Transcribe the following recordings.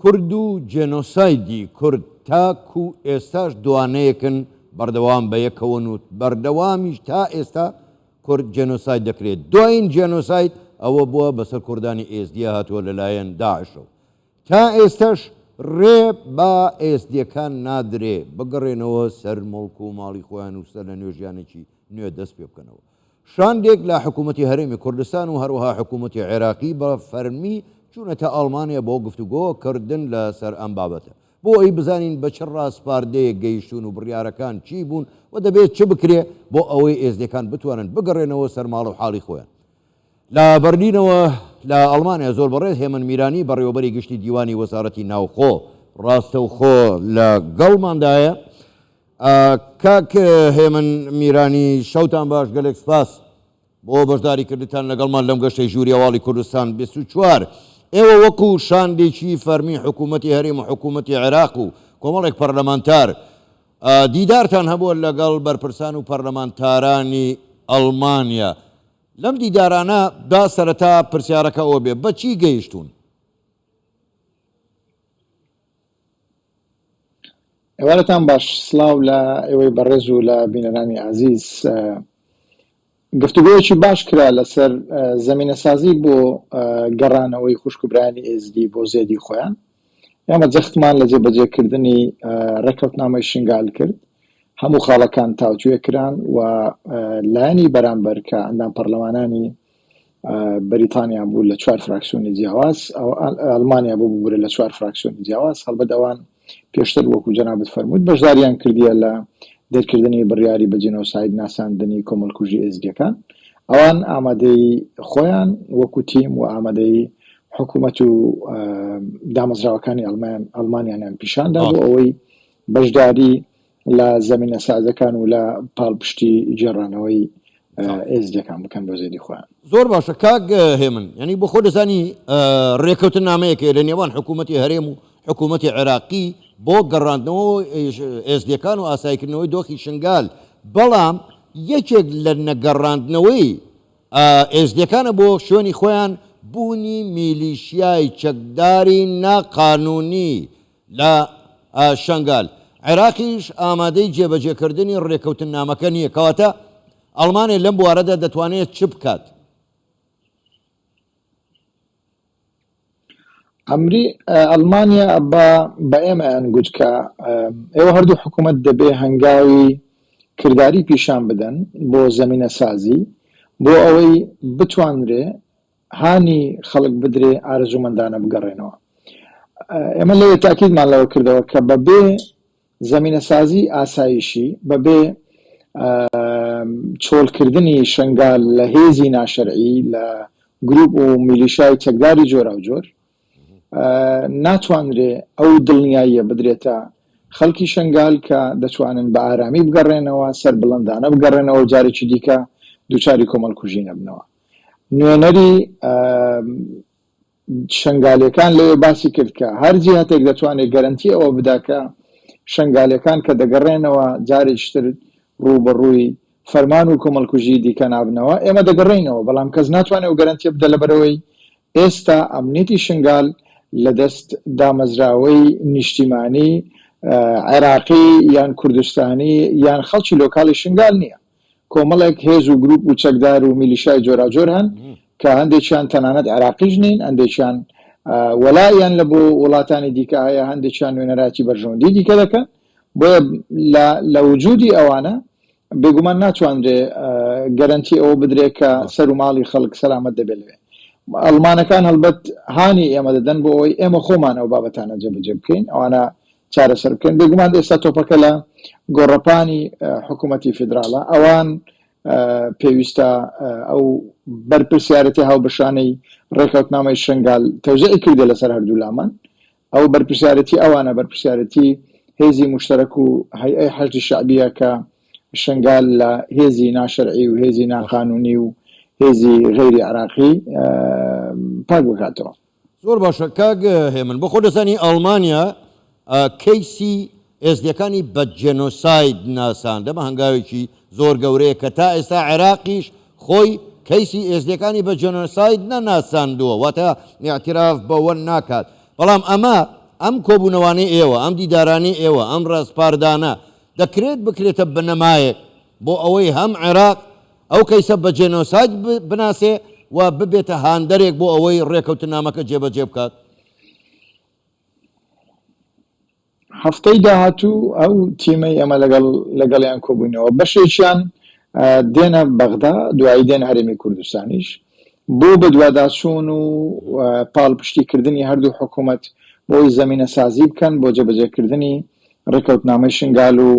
کورد و جێنۆسایدی کورد تاکو ئێستاش دوانەیەکن بەردەوام بە یەکەوەن و بەردەوامیش تا ئێستا کورد جێنۆساید دەکرێت. دوایین جێنۆساید ئەوە بووە بەسەر کوردانی ئێزدیە هاتووە لەلایەن داعشەوە. تا ئێستاش ڕێ با ئێزدیەکان نادرێ بگەڕێنەوە سەر مڵک و ماڵی خۆیان و سەر لە نوێژیانێکی نوێ دەست پێ بکەنەوە. شاندێک لە حکوومەتی هەرێمی کوردستان و هەروەها حکوومەتی عێراقی بە فەرمی چوونەتە ئەڵمانیا بۆ گفتوگۆ کردن لەسەر ئەم بابەتە بۆ ئەوی بزانین بە چ ڕاستپاردەیە گەیشتون و بڕیارەکان چی بوون و دەبێت چ بکرێ بۆ ئەوەی ئێزدیەکان بتوانن بگەڕێنەوە سەر ماڵ و حاڵی خۆیان. لە بەرلینەوە لە ئەڵمانیا زۆر بەڕێز هێمن میرانی بەڕێوەبەری گشتی دیوانی وەزارەتی ناوخۆ ڕاستەوخۆ لە گەڵماندایە. کاک هێمن میرانی شەوتان باش، گەلێک سپاس بۆ بەشداری کردتان لەگەڵمان لەم گەشتەی ژووری هەواڵی کوردستان 24. ئێوە وەکو شاندێکی فەرمی حکوومەتی هەرێم و حکوومەتی عێراق و کۆمەڵێک پەرلەمانتار دیدارتان هەبووە لەگەڵ بەرپرسان و پەرلەمانتارانی ئەڵمانیا. لەم دیدارانە دا سەرەتا پرسیارەکە ئەوە بێ بە چی گەیشتون؟ ئێوارەتان باش، سڵاو لە ئێوەی بەڕێز و لە بینەرانی عەزیز. گفتوگۆیەکی باش کرا لەسەر زەمینەسازی بۆ گەڕانەوەی خوشکبرانی ئێزدی بۆ زێدی خۆیان. ئێمە جەختمان لە جێبەجێکردنی ڕێکەوتنامەی شنگال کرد، هەموو خاڵەکان تاوتوێ کران و لایەنی بەرامبەر کە ئەندام پەرلەمانانی بەریتانیا بوو لە 4 فراکسیۆنی جیاواز، ئەڵمانیا بوو بوورە لە 4 فراکسیۆنی جیاواز، هەڵبەت ئەوان پێشتر وەکو جەنابەت فەرمووت بەشداریان کردیە لە دەرکردنی بڕیاری بە جێنۆساید ناساندنی کۆمەڵکوژی ئێزدیەکان. ئەوان ئامادەی خۆیان وەکو تیم و ئامادەی حکوومەت و دامەزراوەکانی ئەڵمانیانیان پیشاندا بۆ ئەوەی بەشداری لە زەمینە سازەکان و لە پاڵپشتی جێڕانەوەی ئێزدیەکان بکەن بۆ زێدی خۆیان. زۆر باشە کاک هێمن، ینی بۆ خۆ دەزانی ڕێکەوتن نامەیەکە لە نێوان حکوومەتی هەرێم و حکوومەتی عێراقی بۆ گەڕاندنەوە ئێزدیەکان و ئاساییکردنەوەی دۆخی شنگال، بەڵام یەکێک لە نەگەڕاندنەوەی ئێزدیەکانە بۆ شوێنی خۆیان بوونی میلیشیای چەکداری ناقانونی لە شنگال. عێراقیش ئامادەی جێبەجێکردنی ڕێکەوتن نامەکە نییە، کەواتە ئەڵمانیا لەم بوارەدا دەتوانێت چ بکات؟ ئەمری ئەڵمانیا بە ئێمە ئەنگوت کە ئێوە هەردوو حکوومەت دەبێ هەنگاوی کردداری پیشان بدەن بۆ زەمینە سازی بۆ ئەوەی بتوانرێ هانی خەڵک بدرێ ئارەزومەندانە بگەڕێنەوە. ئێمە لەوێ تاکیدمان لەوە کردەوە کە بەبێ زەمینە سازی ئاسایشی، بەبێ چۆڵکردنی شنگال لە هێزی ناشەرعی لە گروپ و میلیشای چەکداری جۆرا و جۆر، ناتوانرێ ئەو دڵنیاییە بدرێتە خەڵکی شنگال کە دەتوانن بە ئارامی بگەڕێنەوە سەر بڵندانە بگەڕێنەوە جارێکی دیکە دووچاری کۆمەڵکوژی نەبنەوە. نوێنەری شنگالەکان لەوێ باسی کرد کە هەر جیهاتێک دەتوانێت گەرانتی ئەوە بداکە شنگالەکان کە دەگەڕێنەوە جارێکتر ڕوبەڕووی فەرمان و کۆمەڵکوژی دیکە نابنەوە ئێمە دەگەڕێنەوە، بەڵام کەس ناتوانێت و گەرانتی بدە لەبەرەوەی ئێستا ئەمنیەتی شنگال لە دەست دامەزراوەی نیشتیمانی عێراقی یان کوردستانی یان خەڵکی لۆکاڵی شنگال نییە. کۆمەڵێک هێز و گروپ و چەکدار و میلیشای جۆراجۆر هەن کە هەندێکیان تەنانەت عێراقیش نین، هەندێکیان وەلایەن لە بۆ وڵاتانی دیکە هەیە، هەندێکیان نوێنەراتی بەرژەوەندی دیکە دەکەن. بۆیە لە وجودی ئەوانە بێگومان ناتوانرێ گەرانتی ئەوە بدرێت کە سەر و ماڵی خەڵک سەلامەت دەبێت لەوێ. ئەڵمانەکان هەڵبەت هانی ئێمە دەدەن بۆ ئەوەی ئێمە خۆمان ئەو بابەتانە جێبەجێ بکەین، ئەوانە چارەسەر بکەین. بێگومان ئێستا تۆپەکە لە گۆڕەپانی حکوومەتی فیدراڵە، ئەوان پێویستە ئەو بەرپرسیارەتی هاوبەشانەی ڕێکەوتنامەی شنگال تەوزیعی کردێ لەسەر هەردوو لامان. ئەو بەرپرسیارەتی ئەوانە بەرپرسیارەتی هێزی مشتەرەک و هەیئەی حەشدی شەعبیە کە شنگال لە هێزی ناشەرعی و هێزی ناقانونی و هێزی غەیری عێراقی پاک بکاتەوە. زۆر باشە کاک هێمن، بۆ خۆ دەزانی ئەڵمانیا کەیسی ئێزدیەکانی بە جێنۆساید ناساندە بە هەنگاوێکی زۆر گەورەیە کە تا ئێستا عێراقیش خۆی کەیسی ئێزدیەکانی بە جێنۆساید نەناساندووە، واتە ئیعتراف بەوە ناکات. بەڵام ئەمە ئەم کۆبوونەوانەی ئێوە، ئەم دیدارانی ئێوە، ئەم ڕاستپاردانە دەکرێت بکرێتە بنەمایەک بۆ ئەوەی هەم عێراق ئەو کەیسە بە جێنۆساید بناسێ و ببێتە هاندەرێک بۆ ئەوەی ڕێکەوتنامەکە جێبەجێ بکات. هەفتەی داهاتوو ئەو تیمەی ئەمە لەگەڵیان کۆبوونەوە بەشێکیان دێنە بەغدا، دوایی دێن هەرێمی کوردستانیش بۆ بە دوواداچوون و پاڵپشتیکردنی هەردوو حکوومەت بۆی زەمینە سازی بکەن بۆ جێبەجێکردنی ڕێکەوتنامەی شنگال و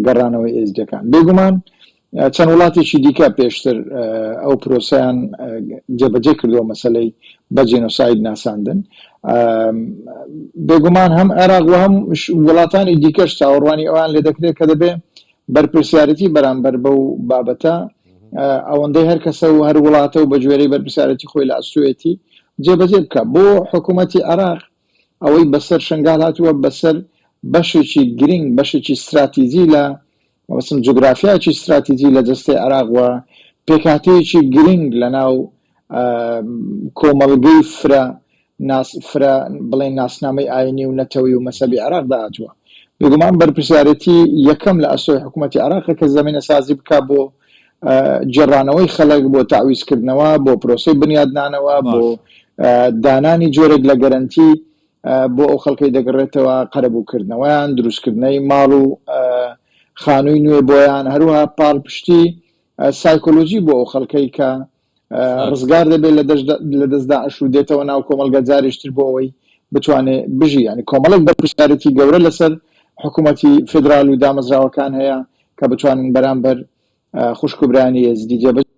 گەڕانەوەی ئێزدەکان. بێگومان چەند وڵاتێکی دیکە پێشتر ئەو پرۆسەیان جێبەجێ کردووە مەسەلەی بە جێنۆساید ناساندن. بێگومان هەم عێراق و هەم وڵاتانی دیکەش چاوەڕوانی ئەوان لێ دەکرێت کە دەبێ بەرپرسیارەتی بەرامبەر بەو بابەتە ئەوەندەی هەر کەسە و هەر وڵاتە و بە گوێرەی بەرپرسیارەتی خۆی لە ئەستوێتی جێبەجێ بکە. بۆ حکوومەتی عێراق ئەوەی بەسەر شنگال هاتووە بەسەر بەشێکی گرنگ، بەشێکی استراتیجی لە وەسم جوگرافیاکی استراتیجی لە جەستەی عێراق و پێکهاتەیەکی گرنگ لە ناو کۆمەڵگەی فرە بڵێن ناسنامەی ئاینی و نەتەوەی و مەسەبی عێراق داهاتووە. بێگومان بەرپرسیارەتی یەکەم لە ئەستۆی حکوومەتی عێراقە کە زەمینە سازی بکە بۆ جێڕانەوەی خەڵک، بۆ تاویزکردنەوە، بۆ پرۆسەی بنیادنانەوە، بۆ دانانی جۆرێک لە گەرنتی بۆ ئەو خەڵکەی دەگەڕێتەوە قەرەبووکردنەوەیان، دروستکردنەی ماڵ و خانووی نوێ بۆیان، هەروەها پاڵپشتی سایکۆلۆژی بۆ ئەو خەڵکەی کە ڕزگار دەبێت لە دەستدا ئەش و دێتەوە ناو کۆمەلگە جاریشتر بۆ ئەوەی بتوانێت بژی. ینی کۆمەڵک بەرپرسیارەتی گەورە لەسەر حکوومەتی فدرال و دامەزراوەکان هەیە کە بتوانن بەرامبەر خوشکبرانی ێزدی جێبەجێ.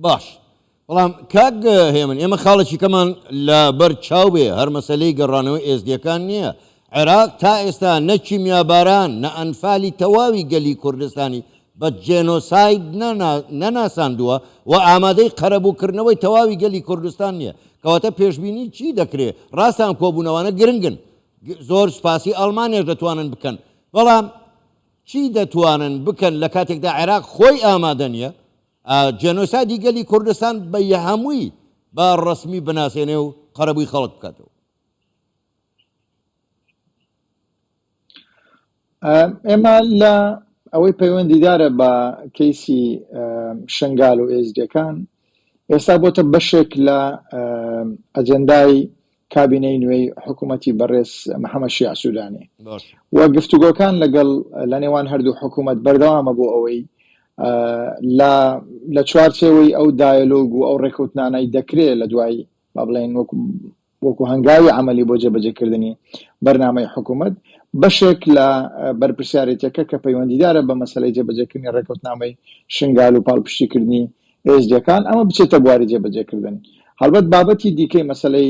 باش، بەڵام کاک هێمن ئێمە خاڵێکی کەمان لە بەر چاو بێ هەر مەسەلەی گەڕانەوەی ئێزدیەکان نییە. عێراق تا ئێستا نە کیمیاباران نە ئەنفالی تەواوی گەلی کوردستانی بە جێنۆساید نەناساندووە و ئامادەی قەرەبووکردنەوەی تەواوی گەلی کوردستان نییە. کەواتە پێشبینی چی دەکرێت؟ ڕاستان کۆبوونەوانە گرنگن، زۆر سپاسی ئەڵمانیاش دەتوانن بکەن، بەڵام چی دەتوانن بکەن لە کاتێکدا عێراق خۆی ئامادە نییە جێنۆسایدی گەلی کوردستان بە هەمووی بە ڕسمی بناسێنێ و قەرەبووی خەڵک بکاتەوە؟ ئێمە لە ئەوەی پەیوەندیدارە بە کەیسی شنگال و ئێزدیەکان ئێستا بۆتە بەشێک لە ئەجەندای کابینەی نوێی حکوومەتی بەڕێز محەممەد شیع سوودانی و گفتوگۆکان لە نێوان هەردوو حکوومەت بەردەوامە بۆ ئەوەی لە چوارچێوەی ئەو دایلۆگ و ئەو ڕێکەوتنانەی دەکرێت لە دوای با بڵێن وەکو هەنگاوی عملی بۆ جێبەجێکردنی بەرنامەی حکوومەت بەشێک لە بەرپرسیارەتەکە کە پەیوەندیدارە بە مەسەلەی جێبەجێکردنی ڕێکەوتنامەی شنگال و پاڵپشتیکردنی ئێزدیەکان ئەمە بچێتە بواری جێبەجێکردن. هەڵبەت بابەتی دیکەی مەسەلەی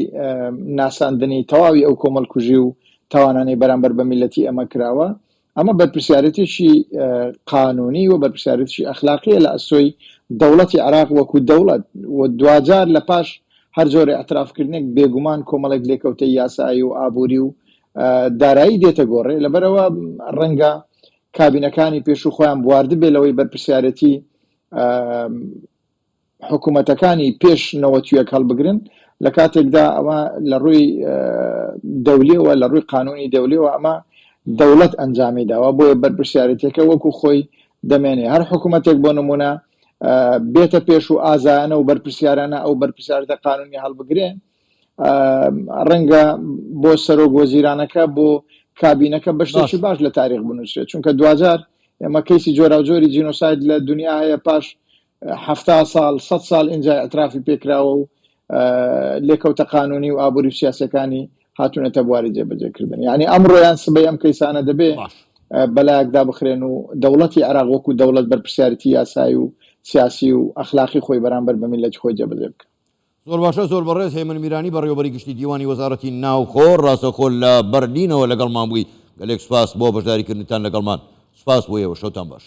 ناساندنی تەواوی ئەو کۆمەڵکوژی و تاوانانەی بەرامبەر بە میلەتی ئەمە کراوە، ئەمە بەرپرسیارەتێکی قانونی و بەرپرسیارەتێکی ئەخلاقیە لە ئەسۆی دەوڵەتی عێراق وەکو دەوڵەت و دوجار لە پاش هەر جۆرە ئەترافکردنێک بێگومان کۆمەڵێک لێکەوتەی یاسایی و ئابووری و دارایی دێتە گۆڕێ. لەبەرەوە ڕەنگە کابینەکانی پێش و خۆیان بواردە بێ لەوەی بەرپرسیارەتی حکوومەتەکانی پێش نەوەتویەک هەڵبگرن لە کاتێکدا ئەمە لە ڕووی دەولیەوە لە ڕووی قانونی دەولیەوە ئەمە دەوڵەت ئەنجامی داوە بۆیە بەرپرسیارەتەکە وەکو خۆی دەمێنێ. هەر حکوومەتێک بۆ نمونە بێتە پێش و ئازایانە و بەرپرسیارانە ئەو بەرپرسیارەتە قانونی هەڵبگرێن، ڕەنگە بۆ سەرۆک وەزیرانەکە بۆ کابینەکە بەشتێکی باش لە تاریخ بنووسێت، چونکە دوجار ئێمە کەیسی جۆرا و جۆری جینۆساید لە دنیا هەیە پاش 70 ساڵ 100 ساڵ اینجا ئەترافی پێکراوە و لێکەوتە قانونی و ئابووری و سیاسەکانی هاتوونەتە بواری جێبەجێکردن. یعنی ئەمڕۆیان سبەی ئەم کەیسانە دەبێ بەلایەکدا بخرێن و دەوڵەتی عێراق وەکو دەوڵەت بەرپرسیارەتی یاسایی و سیاسی و ئەخلاقی خۆی بەرامبەر بە میلەتی خۆی جێبەجێ بکە. زۆر باشە، زۆر بەڕێز هێمن میرانی بەڕێوەبەری گشتی دیوانی وەزارەتی ناوخۆ ڕاستەخۆ لە بەرلینەوە لەگەڵمان بووی. گەلێک سپاس بۆ بەشداریکردنتان لەگەڵمان. سپاس بۆ ئێوە، شەوتان باش.